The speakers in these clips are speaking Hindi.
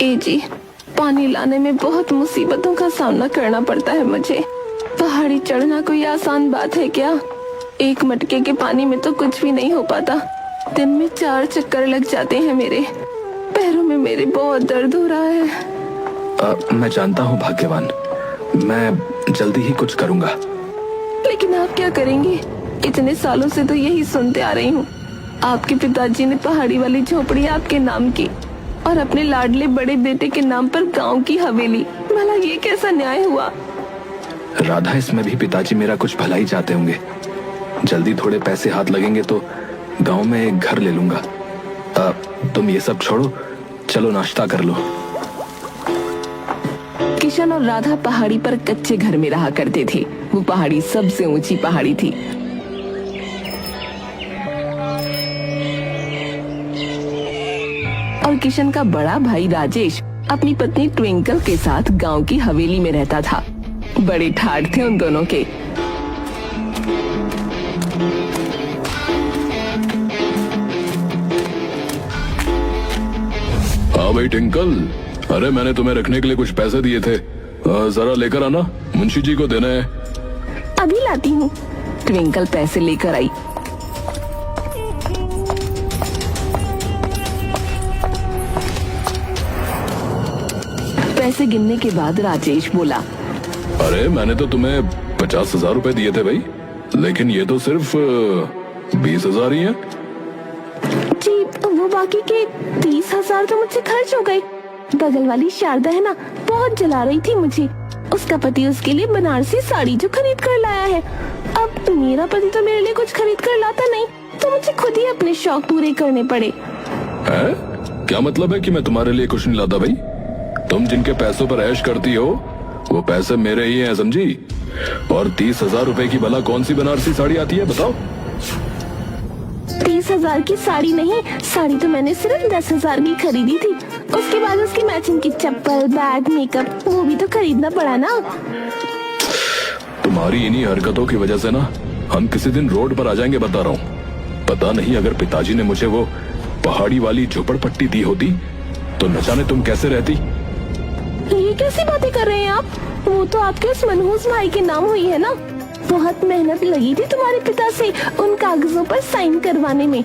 ए जी, पानी लाने में बहुत मुसीबतों का सामना करना पड़ता है मुझे। पहाड़ी चढ़ना कोई आसान बात है क्या? एक मटके के पानी में तो कुछ भी नहीं हो पाता। दिन में 4 चक्कर लग जाते हैं मेरे। पैरों में मेरे बहुत दर्द हो रहा है। मैं जानता हूँ भाग्यवान, मैं जल्दी ही कुछ करूँगा। लेकिन आप क्या करेंगे? इतने सालों से तो यही सुनते आ रही हूँ। आपके पिताजी ने पहाड़ी वाली झोपड़ी आपके नाम की और अपने लाडले बड़े बेटे के नाम पर गांव की हवेली। भला ये कैसा न्याय हुआ? राधा, इसमें भी पिताजी मेरा कुछ भला ही चाहते होंगे। जल्दी थोड़े पैसे हाथ लगेंगे तो गांव में एक घर ले लूंगा। तुम ये सब छोड़ो, चलो नाश्ता कर लो। किशन और राधा पहाड़ी पर कच्चे घर में रहा करते थे। वो पहाड़ी सबसे ऊंची पहाड़ी थी। और किशन का बड़ा भाई राजेश अपनी पत्नी ट्विंकल के साथ गांव की हवेली में रहता था। बड़े ठाठ थे उन दोनों के। हाँ भाई ट्विंकल, अरे मैंने तुम्हें रखने के लिए कुछ पैसे दिए थे, जरा लेकर आना, मुंशी जी को देना है। अभी लाती हूँ। ट्विंकल पैसे लेकर आई। पैसे गिनने के बाद राजेश बोला, अरे मैंने तो तुम्हें 50,000 रुपए दिए थे भाई, लेकिन ये तो सिर्फ 20,000 ही है। जी, वो बाकी के 30,000 तो मुझसे खर्च हो गए। बगल वाली शारदा है ना, बहुत जला रही थी मुझे। उसका पति उसके लिए बनारसी साड़ी जो खरीद कर लाया है। अब मेरा पति तो मेरे लिए कुछ खरीद कर लाता नहीं, तो मुझे खुद ही अपने शौक पूरे करने पड़े। है? क्या मतलब है कि मैं तुम्हारे लिए कुछ नहीं लाता भाई? तुम जिनके पैसों पर ऐश करती हो वो पैसे मेरे ही हैं, समझी? और 30,000 रुपए की भला कौन सी बनारसी साड़ी आती है, बताओ? 30,000 की साड़ी नहीं, साड़ी तो मैंने सिर्फ 10,000 की खरीदी थी। उसके बाद उसकी मैचिंग की चप्पल, बैग, मेकअप वो भी तो खरीदना पड़ा ना। तुम्हारी इन्हीं हरकतों की वजह से ना हम किसी दिन रोड पर आ जाएंगे, बता रहा हूँ। पता नहीं अगर पिताजी ने मुझे वो पहाड़ी वाली झोपड़पट्टी दी होती तो न जाने तुम कैसे रहती। ये कैसी बातें कर रहे हैं आप? वो तो आपके उस मनहूस भाई के नाम हुई है ना। बहुत मेहनत लगी थी तुम्हारे पिता से उन कागजों पर साइन करवाने में।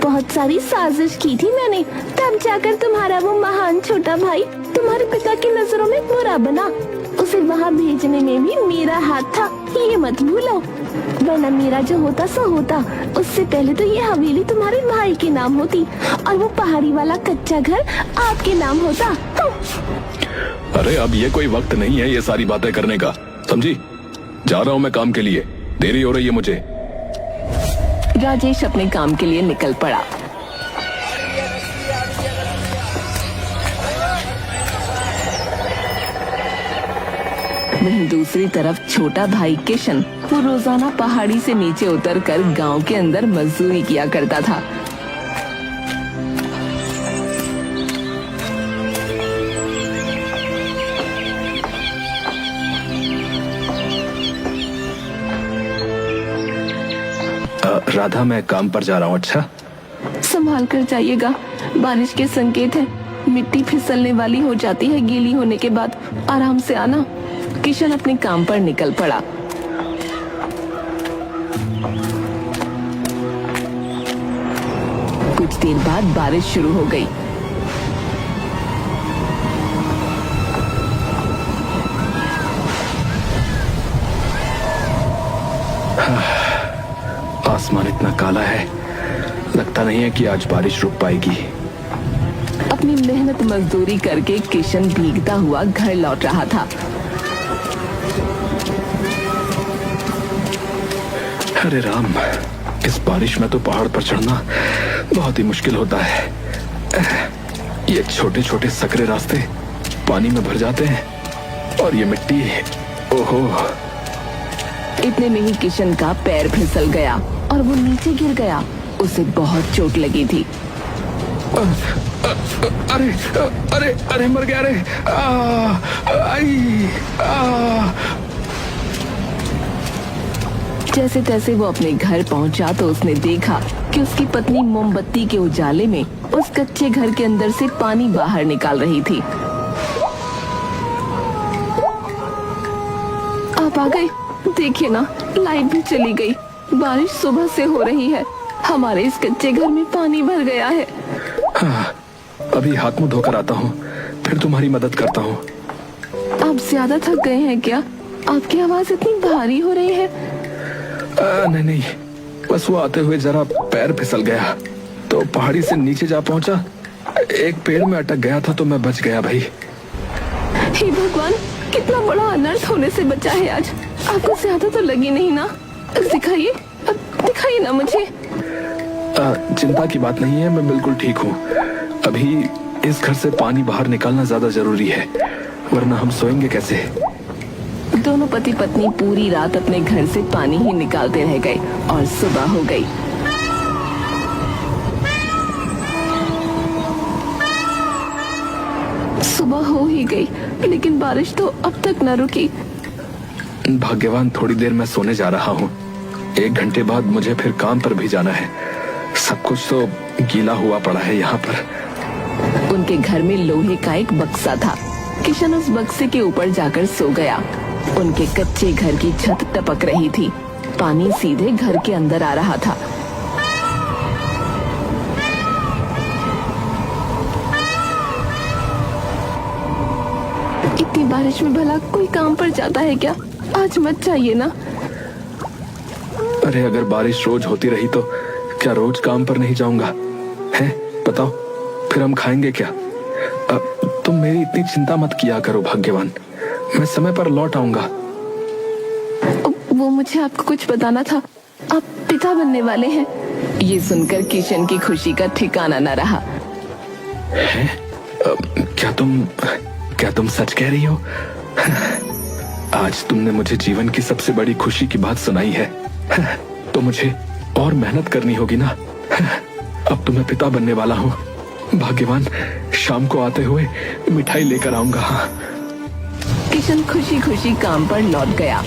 बहुत सारी साजिश की थी मैंने, तब जाकर तुम्हारा वो महान छोटा भाई तुम्हारे पिता की नजरों में बुरा बना। उसे वहाँ भेजने में भी मेरा हाथ था, ये मत भूलो। वरना मेरा जो होता सो होता, उससे पहले तो ये हवेली तुम्हारे भाई के नाम होती और वो पहाड़ी वाला कच्चा घर आपके नाम होता। अरे अब ये कोई वक्त नहीं है ये सारी बातें करने का, समझी? जा रहा हूँ मैं काम के लिए, देरी हो रही है मुझे। राजेश अपने काम के लिए निकल पड़ा। वहीं दूसरी तरफ छोटा भाई किशन, वो रोजाना पहाड़ी से नीचे उतरकर गांव के अंदर मजदूरी किया करता था। राधा, मैं काम पर जा रहा हूँ। अच्छा, संभाल कर जाइएगा, बारिश के संकेत है। मिट्टी फिसलने वाली हो जाती है गीली होने के बाद। आराम से आना। किशन अपने काम पर निकल पड़ा। कुछ देर बाद बारिश शुरू हो गई। आसमान इतना काला है, लगता नहीं है कि आज बारिश रुक पाएगी। अपनी मेहनत मजदूरी करके किशन भीगता हुआ घर लौट रहा था। अरे राम, इस बारिश में तो पहाड़ पर चढ़ना बहुत ही मुश्किल होता है। ये छोटे छोटे सकरे रास्ते पानी में भर जाते हैं और ये मिट्टी, ओहो। इतने में ही किशन का पैर फिसल गया और वो नीचे गिर गया। उसे बहुत चोट लगी थी। अरे अरे अरे, मर गया रे। जैसे तैसे वो अपने घर पहुंचा तो उसने देखा कि उसकी पत्नी मोमबत्ती के उजाले में उस कच्चे घर के अंदर से पानी बाहर निकाल रही थी। आप आ गए? देखिए ना, लाइट भी चली गई। बारिश सुबह से हो रही है। हमारे इस कच्चे घर में पानी भर गया है। हाँ, अभी हाथ मुंह धोकर आता हूँ, फिर तुम्हारी मदद करता हूँ। आप ज्यादा थक गए हैं क्या? आपकी आवाज इतनी भारी हो रही है। नहीं, बस वो आते हुए जरा पैर फिसल गया तो पहाड़ी से नीचे जा पहुंचा। एक पेड़ में अटक गया था तो मैं बच गया भाई। हे भगवान, कितना बड़ा अनर्थ होने से बचा है आज। आपको ज्यादा तो लगी नहीं ना? दिखाइए, दिखाइए ना मुझे। चिंता की बात नहीं है, मैं बिल्कुल ठीक हूँ। अभी इस घर से पानी बाहर निकालना ज्यादा जरूरी है, वरना हम सोएंगे कैसे। दोनों पति पत्नी पूरी रात अपने घर से पानी ही निकालते रह गए और सुबह हो गई। सुबह हो ही गई, लेकिन बारिश तो अब तक न रुकी। भाग्यवान, थोड़ी देर मैं सोने जा रहा हूँ। 1 घंटे बाद मुझे फिर काम पर भी जाना है। सब कुछ तो गीला हुआ पड़ा है यहाँ पर। उनके घर में लोहे का एक बक्सा था। किशन उस बक्से के ऊपर जाकर सो गया। उनके कच्चे घर की छत टपक रही थी। पानी सीधे घर के अंदर आ रहा था। इतनी बारिश में भला कोई काम पर जाता है क्या? आज मत चाहिए ना। अरे अगर बारिश रोज होती रही तो क्या रोज काम पर नहीं जाऊंगा? हैं? बताओ, फिर हम खाएंगे क्या? तुम मेरी इतनी चिंता मत किया करो भाग्यवान, मैं समय पर लौट आऊंगा। वो मुझे आपको कुछ बताना था। आप पिता बनने वाले हैं। ये सुनकर किशन की खुशी का ठिकाना न रहा। हैं? क्या तुम सच कह रही हो? आज तुमने मुझे जीवन की सबसे बड़ी खुशी की बात सुनाई है। तो मुझे और मेहनत करनी होगी ना। अब तो मैं पिता बनने वाला हूँ। भाग्यवान, शाम को आते हुए मिठाई लेकर आऊंगा। हाँ। किशन खुशी खुशी काम पर लौट गया।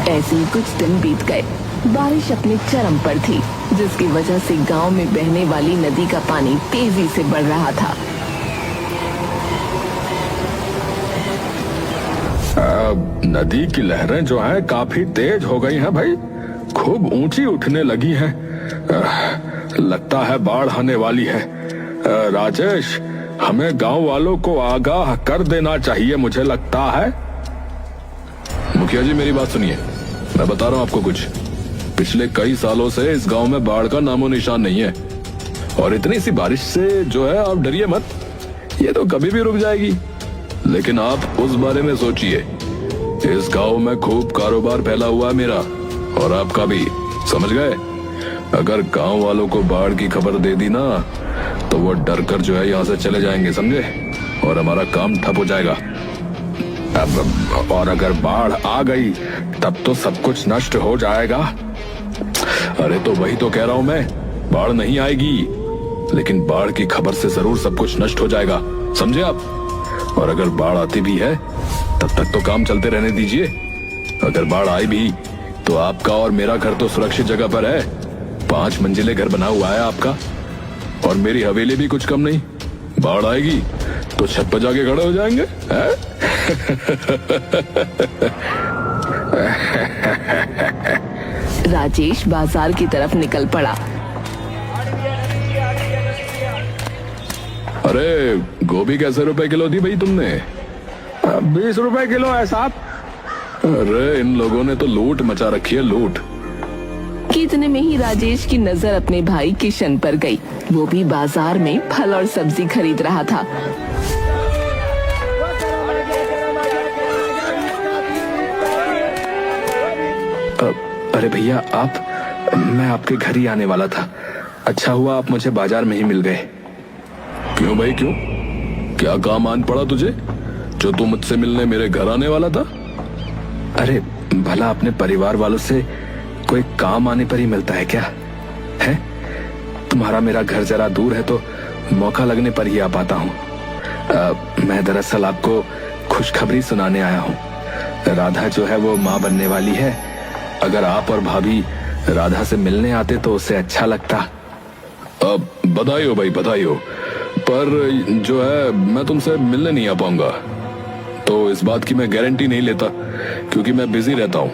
ऐसे ही कुछ दिन बीत गए। बारिश अपने चरम पर थी, जिसकी वजह से गांव में बहने वाली नदी का पानी तेजी से बढ़ रहा था। नदी की लहरें जो हैं काफी तेज हो गई हैं भाई, खूब ऊंची उठने लगी हैं। लगता है बाढ़ आने वाली है। राजेश, हमें गांव वालों को आगाह कर देना चाहिए, मुझे लगता है। मुखिया जी, मेरी बात सुनिए, मैं बता रहा हूँ आपको कुछ। पिछले कई सालों से इस गांव में बाढ़ का नामो निशान नहीं है, और इतनी सी बारिश से जो है आप डरिए मत, ये तो कभी भी रुक जाएगी। लेकिन आप उस बारे में सोचिए, इस गांव में खूब कारोबार फैला हुआ है मेरा और आपका भी, समझ गए? अगर गांव वालों को बाढ़ की खबर दे दी ना तो वो डर कर जो है यहाँ से चले जाएंगे, समझे? और हमारा काम ठप हो जाएगा। और अगर बाढ़ आ गई तब तो सब कुछ नष्ट हो जाएगा। अरे तो वही तो कह रहा हूं मैं, बाढ़ नहीं आएगी, लेकिन बाढ़ की खबर से जरूर सब कुछ नष्ट हो जाएगा, समझे आप? और अगर बाढ़ आती भी है तब तक तो काम चलते रहने दीजिए। अगर बाढ़ आई भी तो आपका और मेरा घर तो सुरक्षित जगह पर है। 5 मंजिले घर बना हुआ है आपका, और मेरी हवेली भी कुछ कम नहीं। बाढ़ आएगी तो छत पर जाके खड़े हो जाएंगे। राजेश बाजार की तरफ निकल पड़ा। अरे गोभी कैसे रुपए किलो दी भाई तुमने? 20 रुपए किलो है साहब। अरे इन लोगों ने तो लूट मचा रखी है, लूट। इतने में ही राजेश की नजर अपने भाई किशन पर गई। वो भी बाजार में फल और सब्जी खरीद रहा था। अरे भैया, मैं आपके घर ही आने वाला था। अच्छा हुआ आप मुझे बाजार में ही मिल गए। क्यों भाई, क्यों? क्या काम आन पड़ा तुझे जो तू मुझसे मिलने मेरे घर आने वाला था? अरे भला अपने परिवार वालों से कोई काम आने पर ही मिलता है क्या? है तुम्हारा मेरा घर जरा दूर है तो मौका लगने पर ही आ पाता हूँ। मैं दरअसल आपको खुशखबरी सुनाने आया हूँ। राधा जो है वो माँ बनने वाली है। अगर आप और भाभी राधा से मिलने आते तो उसे अच्छा लगता। अब बधाई हो भाई, बधाई हो। पर जो है मैं तुमसे मिलने नहीं आ पाऊंगा, तो इस बात की मैं गारंटी नहीं लेता क्योंकि मैं बिजी रहता हूँ।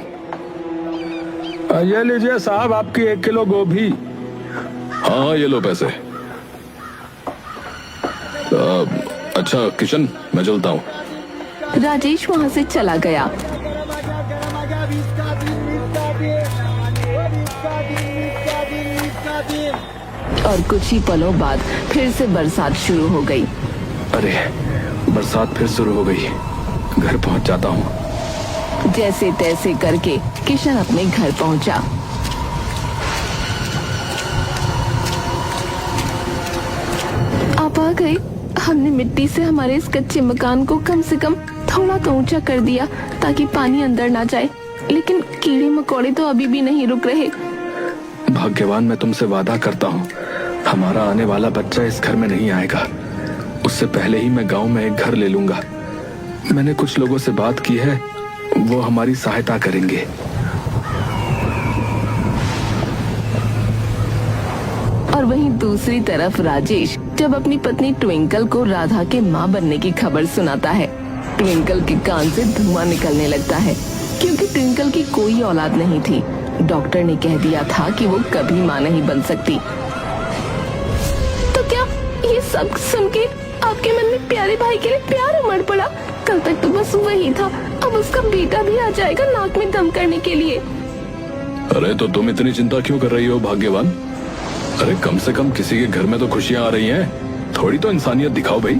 ये लीजिए साहब आपकी 1 किलो गोभी। हाँ ये लो पैसे। अच्छा किशन, मैं चलता हूँ। राजेश वहाँ से चला गया। और कुछ ही पलों बाद फिर से बरसात शुरू हो गई। अरे बरसात फिर शुरू हो गई। घर पहुंच जाता हूँ। जैसे तैसे करके किशन अपने घर पहुंचा। आप आ गए। हमने मिट्टी से हमारे इस कच्चे मकान को कम से कम थोड़ा तो ऊंचा कर दिया ताकि पानी अंदर ना जाए, लेकिन कीड़े मकोड़े तो अभी भी नहीं रुक रहे। भाग्यवान मैं तुमसे वादा करता हूँ, हमारा आने वाला बच्चा इस घर में नहीं आएगा। उससे पहले ही मैं गांव में एक घर ले लूंगा। मैंने कुछ लोगों से बात की है, वो हमारी सहायता करेंगे। और वहीं दूसरी तरफ राजेश जब अपनी पत्नी ट्विंकल को राधा के माँ बनने की खबर सुनाता है, ट्विंकल के कान से धुआं निकलने लगता है क्योंकि ट्विंकल की कोई औलाद नहीं थी। डॉक्टर ने कह दिया था कि वो कभी माँ नहीं बन सकती। तो क्या ये सब सुन के आपके मन में प्यारे भाई के लिए प्यार उमड़ पड़ा? कल तक तो बस वही था, अब उसका बेटा भी आ जाएगा नाक में दम करने के लिए। अरे तो तुम इतनी चिंता क्यों कर रही हो भाग्यवान? अरे कम से कम किसी के घर में तो खुशियां आ रही हैं। थोड़ी तो इंसानियत दिखाओ भाई।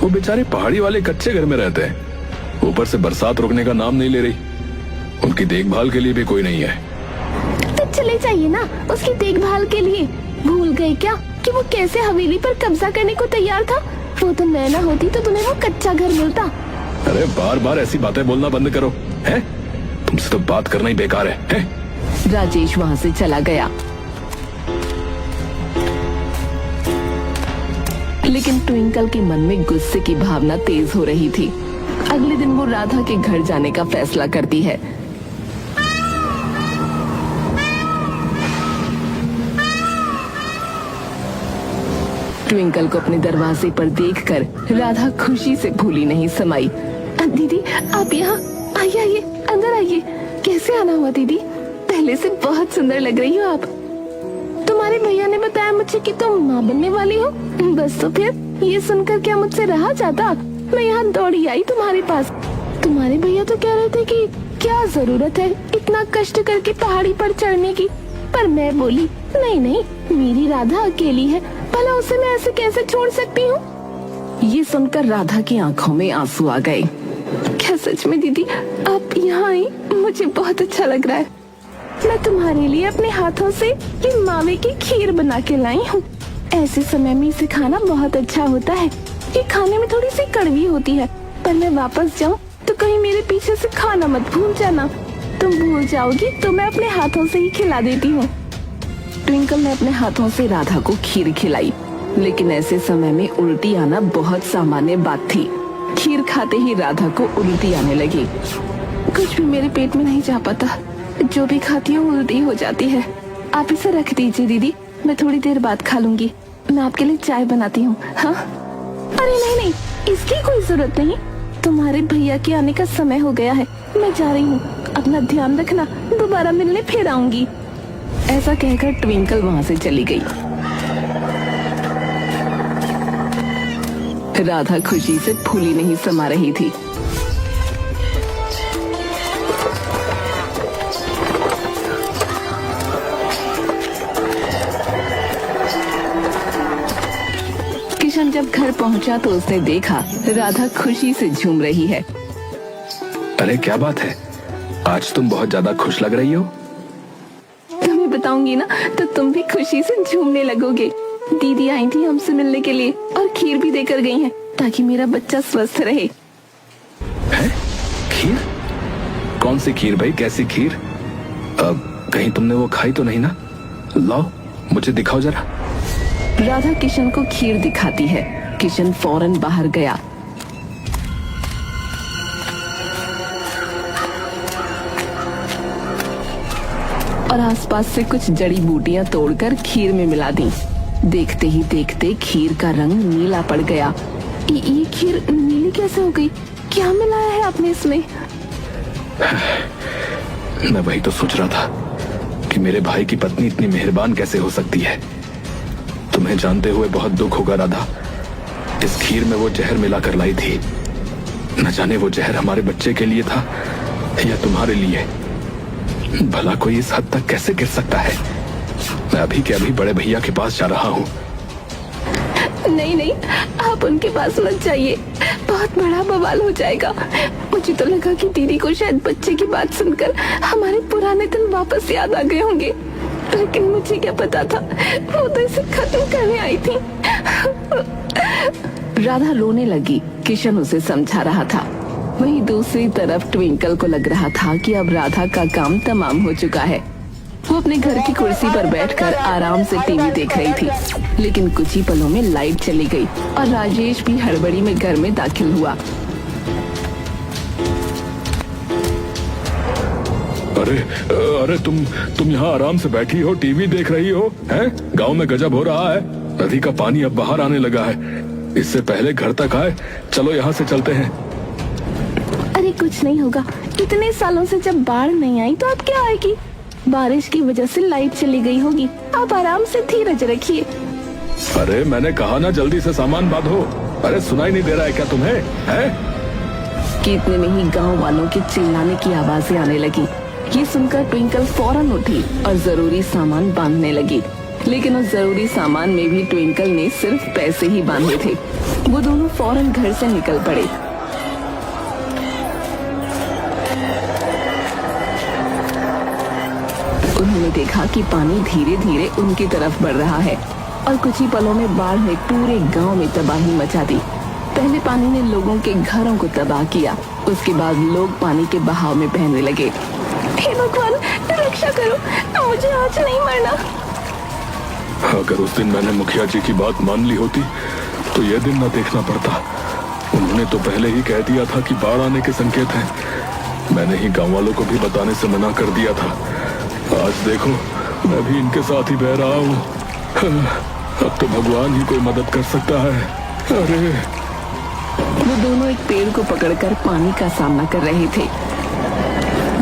वो बेचारे पहाड़ी वाले कच्चे घर में रहते हैं, ऊपर से बरसात रुकने का नाम नहीं ले रही। उनकी देखभाल के लिए भी कोई नहीं है। तो चले जाइए ना उसकी देखभाल के लिए। भूल गए क्या कि वो कैसे हवेली पर कब्जा करने को तैयार था? वो तो मैं ना होती तो तुम्हें वो कच्चा घर मिलता। अरे बार बार ऐसी बातें बोलना बंद करो, हैं? तुमसे तो बात करना ही बेकार है? राजेश वहाँ से चला गया। लेकिन ट्विंकल के मन में गुस्से की भावना तेज हो रही थी। अगले दिन वो राधा के घर जाने का फैसला करती है। ट्विंकल को अपने दरवाजे पर देखकर राधा खुशी से भूली नहीं समाई। दीदी आप यहाँ आइए, आइए अंदर आइए। कैसे आना हुआ दीदी? पहले से बहुत सुंदर लग रही हो आप। तुम्हारे भैया ने बताया मुझे कि तुम माँ बनने वाली हो। बस तो फिर ये सुनकर क्या मुझसे रहा जाता? मैं यहाँ दौड़ी आई तुम्हारे पास। तुम्हारे भैया तो कह रहे थे कि क्या जरूरत है इतना कष्ट करके पहाड़ी पर चढ़ने की, पर मैं बोली नहीं नहीं, मेरी राधा अकेली है, भला उसे मैं ऐसे कैसे छोड़ सकती हूँ। ये सुनकर राधा की आंखों में आंसू आ गए। क्या सच में दीदी आप यहाँ आई? मुझे बहुत अच्छा लग रहा है। मैं तुम्हारे लिए अपने हाथों से ये मावे की खीर बना के लाई हूँ। ऐसे समय में इसे खाना बहुत अच्छा होता है। ये खाने में थोड़ी सी कड़वी होती है, पर मैं वापस जाऊँ तो कहीं मेरे पीछे से खाना मत भूल जाना। तुम भूल जाओगी तो मैं अपने हाथों से ही खिला देती हूँ। ट्विंकल ने अपने हाथों से राधा को खीर खिलाई, लेकिन ऐसे समय में उल्टी आना बहुत सामान्य बात थी। खीर खाते ही राधा को उल्टी आने लगी। कुछ भी मेरे पेट में नहीं जा पाता, जो भी खाती हूँ उल्टी हो जाती है। आप इसे रख दीजिए दीदी, मैं थोड़ी देर बाद खा लूंगी। मैं आपके लिए चाय बनाती हूँ। हाँ? अरे नहीं नहीं, इसकी कोई जरूरत नहीं। तुम्हारे भैया के आने का समय हो गया है, मैं जा रही हूँ। अपना ध्यान रखना, दोबारा मिलने फिर आऊंगी। ऐसा कहकर ट्विंकल वहाँ से चली गई। राधा खुशी से फूली नहीं समा रही थी। किशन जब घर पहुंचा तो उसने देखा राधा खुशी से झूम रही है। अरे क्या बात है, आज तुम बहुत ज्यादा खुश लग रही हो। तुम्हें बताऊंगी ना तो तुम भी खुशी से झूमने लगोगे। दीदी आई थी हमसे मिलने के लिए और खीर भी देकर गई हैं ताकि मेरा बच्चा स्वस्थ रहे। है? खीर? कौन सी खीर भाई, कैसी खीर? अब कहीं तुमने वो खाई तो नहीं ना? लाओ मुझे दिखाओ जरा। राधा किशन को खीर दिखाती है किशन फौरन बाहर गया। और आसपास से कुछ जड़ी बूटियां तोड़कर खीर में मिला दी। देखते ही देखते खीर का रंग नीला पड़ गया। ये खीर नीली कैसे हो गई? क्या मिलाया है आपने इसमें? मैं वही तो सोच रहा था कि मेरे भाई की पत्नी इतनी मेहरबान कैसे हो सकती है। तुम्हें जानते हुए बहुत दुख होगा राधा। इस खीर में वो जहर मिलाकर लाई थी। न जाने वो जहर हमारे बच्चे के लिए था या तुम्हारे लिए। भला कोई इस हद तक कैसे गिर सकता है? मैं अभी के अभी बड़े भैया के पास जा रहा हूँ। नहीं नहीं, आप उनके पास मत जाइए, बहुत बड़ा बवाल हो जाएगा। मुझे तो लगा कि दीदी को शायद बच्चे की बात सुनकर हमारे पुराने दिन वापस याद आ गए होंगे, लेकिन मुझे क्या पता था वो तो इसे खत्म करने आई थी। राधा रोने लगी। किशन उसे समझा रहा था। वहीं दूसरी तरफ ट्विंकल को लग रहा था कि अब राधा का काम तमाम हो चुका है। वो अपने घर की कुर्सी पर बैठकर आराम से टीवी देख रही थी, लेकिन कुछ ही पलों में लाइट चली गई और राजेश भी हड़बड़ी में घर में दाखिल हुआ। अरे अरे तुम यहाँ आराम से बैठी हो, टीवी देख रही हो? हैं? गांव में गजब हो रहा है। नदी का पानी अब बाहर आने लगा है। इससे पहले घर तक आए। चलो यहाँ से चलते हैं। अरे कुछ नहीं होगा, इतने सालों से जब बाढ़ नहीं आई तो अब क्या आएगी? बारिश की वजह से लाइट चली गई होगी। आप आराम से धीरज रखिए। अरे मैंने कहा ना जल्दी से सामान बांधो। अरे सुनाई नहीं दे रहा है क्या तुम्हें? हैं? कि इतने में ही गांव वालों के चिल्लाने की आवाजें आने लगी। ये सुनकर ट्विंकल फौरन उठी और जरूरी सामान बांधने लगी, लेकिन उस जरूरी सामान में भी ट्विंकल ने सिर्फ पैसे ही बांधे थे। वो दोनों फौरन घर से निकल पड़े। उन्होंने देखा कि पानी धीरे धीरे उनकी तरफ बढ़ रहा है और कुछ ही पलों में बाढ़ ने पूरे गांव में तबाही मचा दी। पहले पानी ने लोगों के घरों को तबाह किया, उसके बाद लोग पानी के बहाव में बहने लगे। हे भगवान, रक्षा करो, मुझे आज नहीं मरना। अगर उस दिन मैंने मुखिया जी की बात मान ली होती तो यह दिन न देखना पड़ता। उन्होंने तो पहले ही कह दिया था कि बाढ़ आने के संकेत हैं। मैंने ही गांव वालों को भी बताने से मना कर दिया था। आज देखो मैं भी इनके साथ ही बह रहा हूँ। अब तो भगवान ही कोई मदद कर सकता है। अरे वो दोनों एक पेड़ को पकड़कर पानी का सामना कर रहे थे।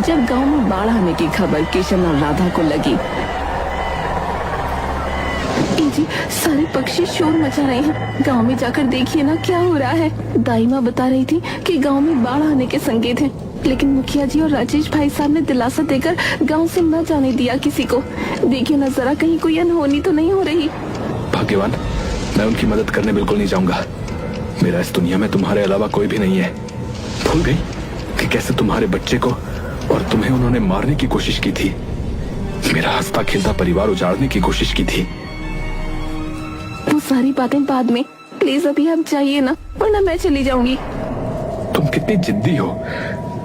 जब गांव में बाढ़ आने की खबर किशन और राधा को लगी, जी सारे पक्षी शोर मचा रहे हैं। गांव में जाकर देखिए ना क्या हो रहा है। दाई माँ बता रही थी कि गांव में बाढ़ आने के संकेत हैं, लेकिन मुखिया जी और राजेश भाई साहब ने दिलासा देकर गांव से न जाने दिया किसी को। देखिए ना जरा कहीं कोई अनहोनी तो नहीं हो रही। भाग्यवान, मैं उनकी मदद करने बिल्कुल नहीं जाऊंगा। मेरा इस दुनिया में तुम्हारे अलावा कोई भी नहीं है। भूल गई कि कैसे तुम्हारे बच्चे को और तुम्हें उन्होंने मारने की कोशिश की थी। मेरा हंसता खेलता परिवार उजाड़ने की कोशिश की थी। वो सारी बातें बाद में, प्लीज अभी आप जाइए ना, वरना मैं चली जाऊंगी। तुम कितनी जिद्दी हो।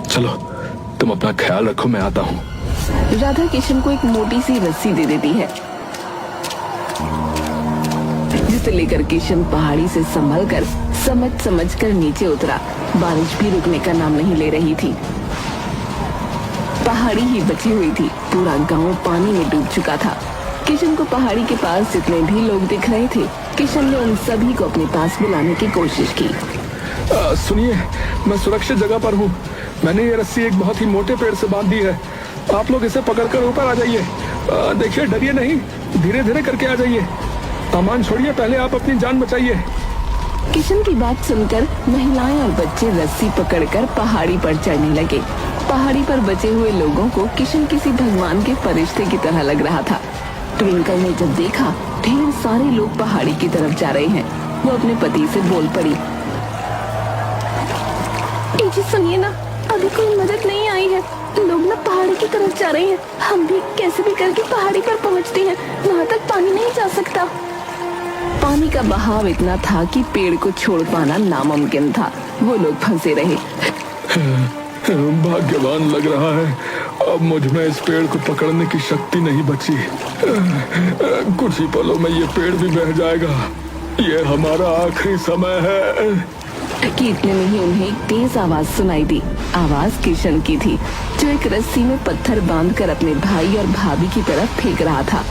चलो तुम अपना ख्याल रखो, मैं आता हूँ। राधा किशन को एक मोटी सी रस्सी दे देती है, जिसे लेकर किशन पहाड़ी से संभल कर समझ कर नीचे उतरा। बारिश भी रुकने का नाम नहीं ले रही थी। पहाड़ी ही बची हुई थी, पूरा गांव पानी में डूब चुका था। किशन को पहाड़ी के पास जितने भी लोग दिख रहे थे, किशन ने उन सभी को अपने पास बुलाने की कोशिश की। सुनिए, मैं सुरक्षित जगह पर हूँ। मैंने ये रस्सी एक बहुत ही मोटे पेड़ से बांध दी है। आप लोग इसे पकड़कर ऊपर आ जाइए। देखिए, डरिए नहीं, धीरे धीरे करके आ जाइए। सामान छोड़िए, पहले आप अपनी जान बचाइए। किशन की बात सुनकर महिलाएं और बच्चे रस्सी पकड़कर पहाड़ी पर चढ़ने लगे। पहाड़ी पर बचे हुए लोगों को किशन किसी भगवान के फरिश्ते की तरह लग रहा था। ट्विंकल ने जब देखा ढेर सारे लोग पहाड़ी की तरफ जा रहे हैं, वो अपने पति से बोल पड़ी। जी सुनिए ना, अभी कोई मदद नहीं आई है। लोग ना पहाड़ी की तरफ जा रहे हैं। हम भी कैसे भी करके पहाड़ी पर पहुंचते हैं, वहाँ तक पानी नहीं जा सकता। पानी का बहाव इतना था कि पेड़ को छोड़ पाना नामुमकिन था। वो लोग फंसे रहे। भाग्यवान लग रहा है, अब मुझ में इस पेड़ को पकड़ने की शक्ति नहीं बची। कुछ ही पलों में ये पेड़ भी बह जाएगा। ये हमारा आखिरी समय है। कि इतने में ही उन्हें एक तेज आवाज सुनाई दी। आवाज किशन की थी, जो एक रस्सी में पत्थर बांधकर अपने भाई और भाभी की तरफ फेंक रहा था।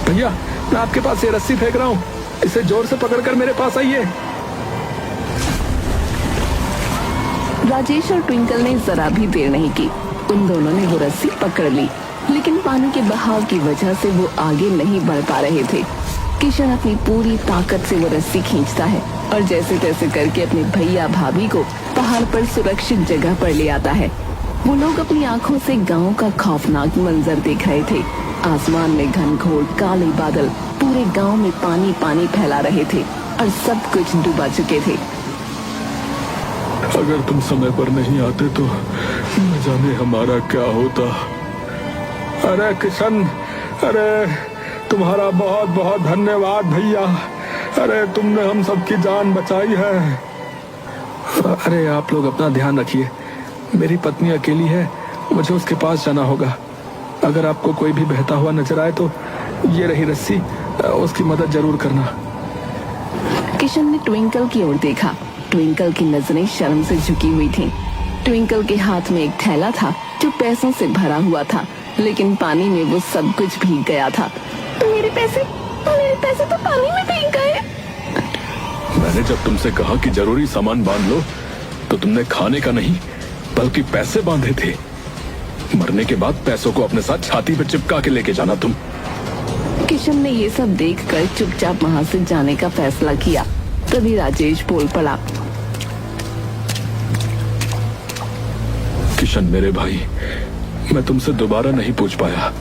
भैया, मैं आपके पास ये रस्सी फेंक रहा हूँ, इसे जोर से पकड़कर मेरे पास आइए। राजेश और ट्विंकल ने जरा भी देर नहीं की। उन दोनों ने वो रस्सी पकड़ ली, लेकिन पानी के बहाव की वजह से वो आगे नहीं बढ़ पा रहे थे। किशन अपनी पूरी ताकत से वो रस्सी खींचता है और जैसे तैसे करके अपने भैया भाभी को पहाड़ पर सुरक्षित जगह पर ले आता है। वो लोग अपनी आंखों से गांव का खौफनाक मंजर देख रहे थे। आसमान में घनघोर काले बादल पूरे गांव में पानी पानी फैला रहे थे और सब कुछ डूबा चुके थे। अगर तुम समय पर नहीं आते तो न जाने हमारा क्या होता। अरे किशन, अरे तुम्हारा बहुत बहुत धन्यवाद भैया। अरे तुमने हम सबकी जान बचाई है। अरे आप लोग अपना ध्यान रखिए, मेरी पत्नी अकेली है, मुझे उसके पास जाना होगा। अगर आपको कोई भी बहता हुआ नजर आए तो ये रही रस्सी, उसकी मदद जरूर करना। किशन ने ट्विंकल की ओर देखा। ट्विंकल की नजरें शर्म से झुकी हुई थीं। ट्विंकल के हाथ में एक थैला था जो पैसों से भरा हुआ था, लेकिन पानी में वो सब कुछ भीग गया था। मेरे पैसे तो पानी में भीग गए। मैंने जब तुमसे कहा कि जरूरी सामान बांध लो तो तुमने खाने का नहीं बल्कि पैसे बांधे थे। मरने के बाद पैसों को अपने साथ छाती पे चिपका के लेके जाना तुम। किशन ने ये सब देखकर चुपचाप वहाँ से जाने का फैसला किया। तभी राजेश बोल पड़ा। किशन मेरे भाई, मैं तुमसे दोबारा नहीं पूछ पाया।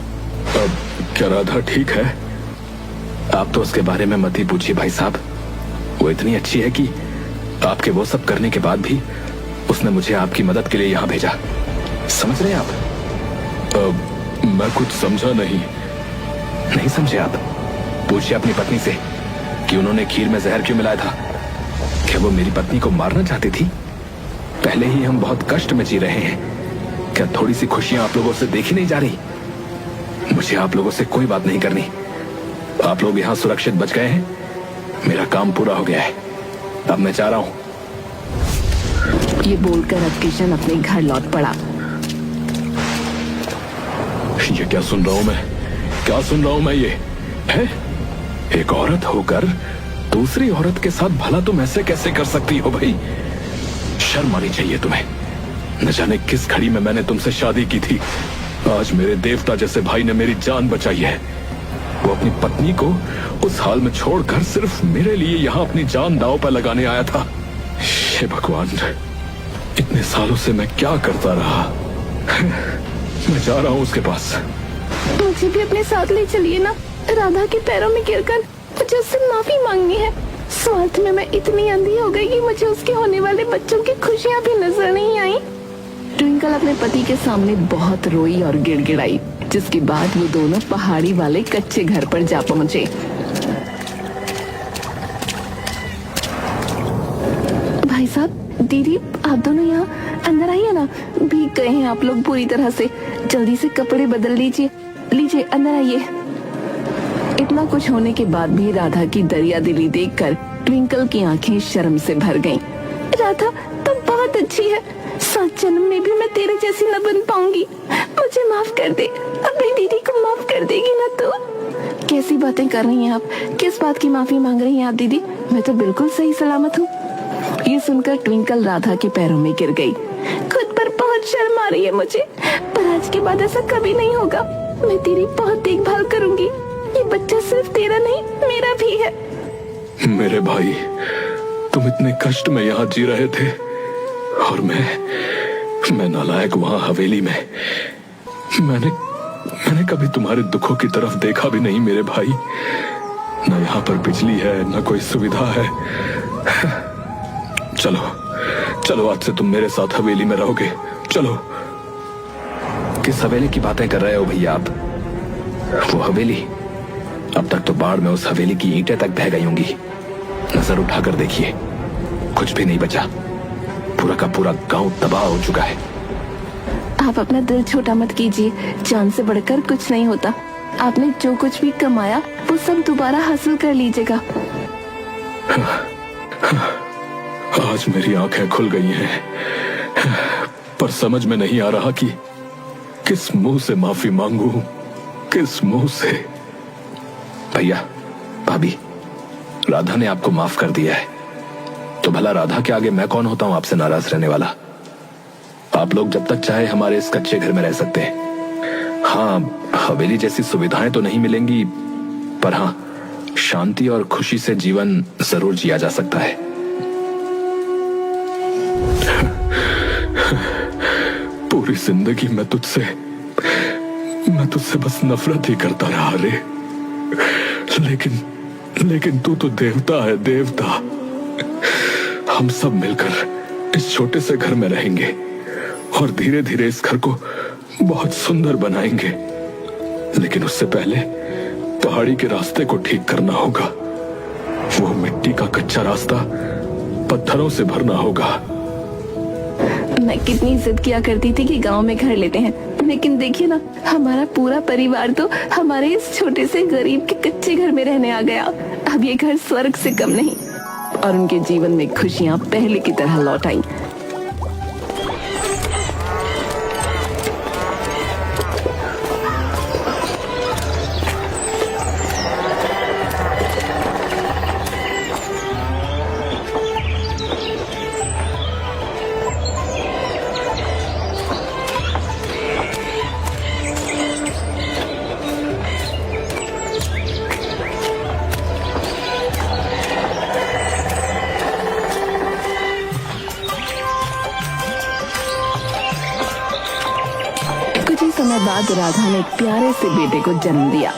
अब क्या राधा ठीक है? आप तो उसके बारे में मत ही पूछिए भाई साहब। वो इतनी अच्छी है कि आपके वो सब करने के बाद भी उसने मुझे आपकी मदद के लिए यहाँ भेजा। समझ रहे हैं आप? अब मैं कुछ समझा नहीं समझे आप? पूछिए अपनी पत्नी से कि उन्होंने खीर में जहर क्यों मिलाया था। क्या वो मेरी पत्नी को मारना चाहती थी? पहले ही हम बहुत कष्ट में जी रहे हैं, क्या थोड़ी सी खुशियां आप लोगों से देखी नहीं जा रही? मुझे आप लोगों से कोई बात नहीं करनी। आप लोग यहाँ सुरक्षित बच गए हैं, मेरा काम पूरा हो गया है, अब मैं जा रहा हूँ। ये बोलकर अब किशन अपने घर लौट पड़ा। ये क्या सुन रहा हूँ मैं? क्या सुन रहा हूँ मैं? ये है एक औरत होकर दूसरी औरत के साथ भला तुम ऐसे कैसे कर सकती हो भाई? शर्म आनी चाहिए तुम्हें। न जाने किस घड़ी में मैंने तुमसे शादी की थी। आज मेरे देवता जैसे भाई ने मेरी जान बचाई है। वो अपनी पत्नी को उस हाल में छोड़कर सिर्फ मेरे लिए यहाँ अपनी जान दांव पर लगाने आया था। हे भगवान, इतने सालों से मैं क्या करता रहा। मैं जा रहा हूँ उसके पास। मुझे भी अपने साथ ले चलिए ना। राधा के पैरों में गिरकर मुझे उससे माफी मांगनी है। स्वार्थ में मैं इतनी अंधी हो गई कि मुझे उसके होने वाले बच्चों की खुशियाँ भी नजर नहीं आई। ट्विंकल अपने पति के सामने बहुत रोई और गिड़गिड़ाई, जिसके बाद वो दोनों पहाड़ी वाले कच्चे घर पर जा पहुंचे। भाई साहब, दीदी, आप दोनों यहाँ अंदर आइए ना। भीग गए हैं आप लोग पूरी तरह से। जल्दी से कपड़े बदल लीजिए। लीजिए, अंदर आइए। इतना कुछ होने के बाद भी राधा की दरिया दिली देखकर ट्विंकल की आंखें शर्म से भर गईं। राधा, तुम बहुत अच्छी है। 7 जन्म में भी मैं तेरे जैसी न बन पाऊंगी। मुझे माफ कर दे। अपनी दीदी को माफ कर देगी ना तू? कैसी बातें कर रही हैं आप? किस बात की माफी मांग रही हैं आप दीदी? मैं तो बिल्कुल सही सलामत हूँ। ये सुनकर ट्विंकल राधा के पैरों में गिर गई। खुद पर बहुत शर्म आ रही है मुझे, पर आज के बाद ऐसा कभी नहीं होगा। मैं तेरी बहुत देखभाल करूंगी। ये बच्चा सिर्फ तेरा नहीं, मेरा भी है। मेरे भाई, तुम इतने कष्ट में यहाँ जी रहे थे और मैं नालायक वहाँ हवेली में। मैंने कभी तुम्हारे दुखों की तरफ देखा भी नहीं मेरे भाई। न यहाँ पर बिजली है, न कोई सुविधा है। चलो आज से तुम मेरे साथ हवेली में रहोगे। चलो। किस हवेली की बातें कर रहे हो भैया आप? वो हवेली, अब तक तो बाढ़ में उस हवेली की ईंटें तक बह गई होंगी। नजर उठाकर देखिए, कुछ भी नहीं बचा। पूरा का पूरा गांव तबाह हो चुका है। आप अपना दिल छोटा मत कीजिए। जान से बढ़कर कुछ नहीं होता। आपने जो कुछ भी कमाया वो सब दोबारा हासिल कर लीजिएगा। आज मेरी आंखें खुल गई हैं, पर समझ में नहीं आ रहा कि किस मुंह से माफी मांगू, किस मुंह से। भैया, भाभी, राधा ने आपको माफ कर दिया है, तो भला राधा के आगे मैं कौन होता हूं आपसे नाराज रहने वाला। आप लोग जब तक चाहे हमारे इस कच्चे घर में रह सकते हैं। हाँ, हवेली जैसी सुविधाएं तो नहीं मिलेंगी, पर हाँ, शांति और खुशी से जीवन जरूर जिया जा सकता है। पूरी जिंदगी मैं तुझसे बस नफरत ही करता रहा रे। लेकिन तू तो देवता है, देवता। हम सब मिलकर इस छोटे से घर में रहेंगे और धीरे धीरे इस घर को बहुत सुंदर बनाएंगे। लेकिन उससे पहले पहाड़ी के रास्ते को ठीक करना होगा। वो मिट्टी का कच्चा रास्ता पत्थरों से भरना होगा। मैं कितनी जिद किया करती थी कि गांव में घर लेते हैं, लेकिन देखिए ना, हमारा पूरा परिवार तो हमारे इस छोटे से गरीब के कच्चे घर में रहने आ गया। अब ये घर स्वर्ग से कम नहीं, और उनके जीवन में खुशियां पहले की तरह लौट आई। कुछ ही समय बाद राधा ने एक प्यारे से बेटे को जन्म दिया।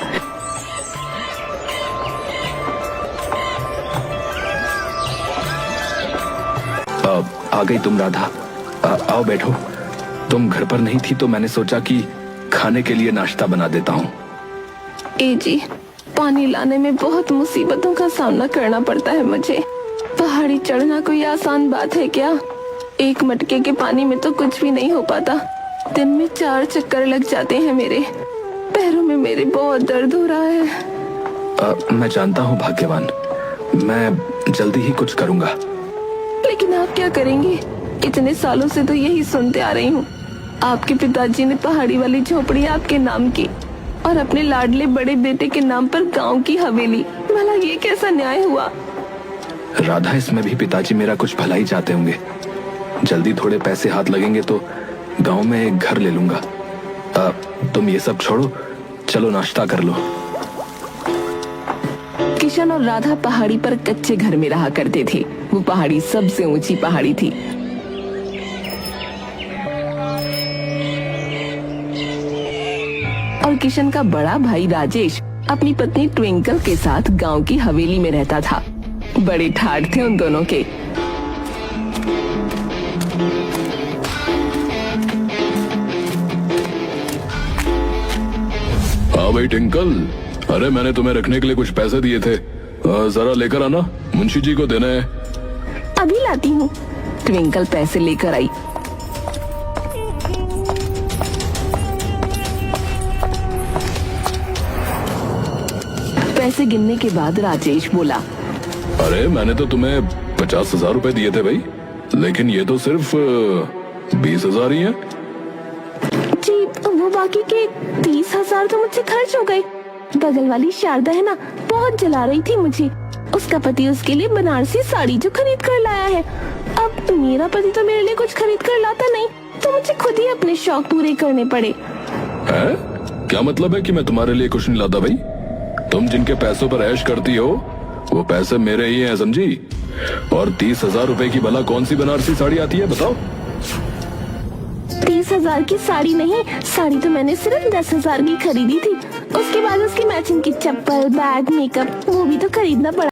आ गई तुम राधा। आओ बैठो। तुम घर पर नहीं थी तो मैंने सोचा कि खाने के लिए नाश्ता बना देता हूँ। ए जी, पानी लाने में बहुत मुसीबतों का सामना करना पड़ता है मुझे। पहाड़ी चढ़ना कोई आसान बात है क्या? एक मटके के पानी में तो कुछ भी नहीं हो पाता। दिन में 4 चक्कर लग जाते हैं मेरे। पैरों में मेरे बहुत दर्द हो रहा है। मैं जानता हूँ भाग्यवान, मैं जल्दी ही कुछ करूँगा। लेकिन आप क्या करेंगे? इतने सालों से तो यही सुनते आ रही हूँ। आपके पिताजी ने पहाड़ी वाली झोपड़ी आपके नाम की और अपने लाडले बड़े बेटे के नाम पर गांव की हवेली। भला ये कैसा न्याय हुआ? राधा, इसमें भी पिताजी मेरा कुछ भला ही चाहते होंगे। जल्दी थोड़े पैसे हाथ लगेंगे तो गांव में एक घर ले लूंगा। तुम ये सब छोड़ो, चलो नाश्ता कर लो। किशन और राधा पहाड़ी पर कच्चे घर में रहा करते थे। वो पहाड़ी सबसे ऊंची पहाड़ी थी। और किशन का बड़ा भाई राजेश अपनी पत्नी ट्विंकल के साथ गांव की हवेली में रहता था। बड़े ठाठ थे उन दोनों के। हाँ भाई ट्विंकल, अरे मैंने तुम्हें रखने के लिए कुछ पैसे दिए थे, जरा लेकर आना, मुंशी जी को देना है। अभी लाती हूँ। ट्विंकल पैसे लेकर आई। पैसे गिनने के बाद राजेश बोला, अरे मैंने तो तुम्हें 50,000 रुपए दिए थे भाई, लेकिन ये तो सिर्फ 20,000 ही है। जी, वो बाकी के 30,000 तो मुझसे खर्च हो गए। बगल वाली शारदा है ना, बहुत जला रही थी मुझे। उसका पति उसके लिए बनारसी साड़ी जो खरीद कर लाया है। अब मेरा पति तो मेरे लिए कुछ खरीद कर लाता नहीं, तो मुझे खुद ही अपने शौक पूरे करने पड़े। है? क्या मतलब है कि मैं तुम्हारे लिए कुछ नहीं लाता भाई? तुम जिनके पैसों पर ऐश करती हो वो पैसे मेरे ही हैं, समझी? और 30,000 रुपए की भला कौन सी बनारसी साड़ी आती है बताओ? 30,000 की साड़ी नहीं, साड़ी तो मैंने सिर्फ 10,000 की खरीदी थी। उसके बाद उसकी मैचिंग की चप्पल, बैग, मेकअप वो भी तो खरीदना पड़ा।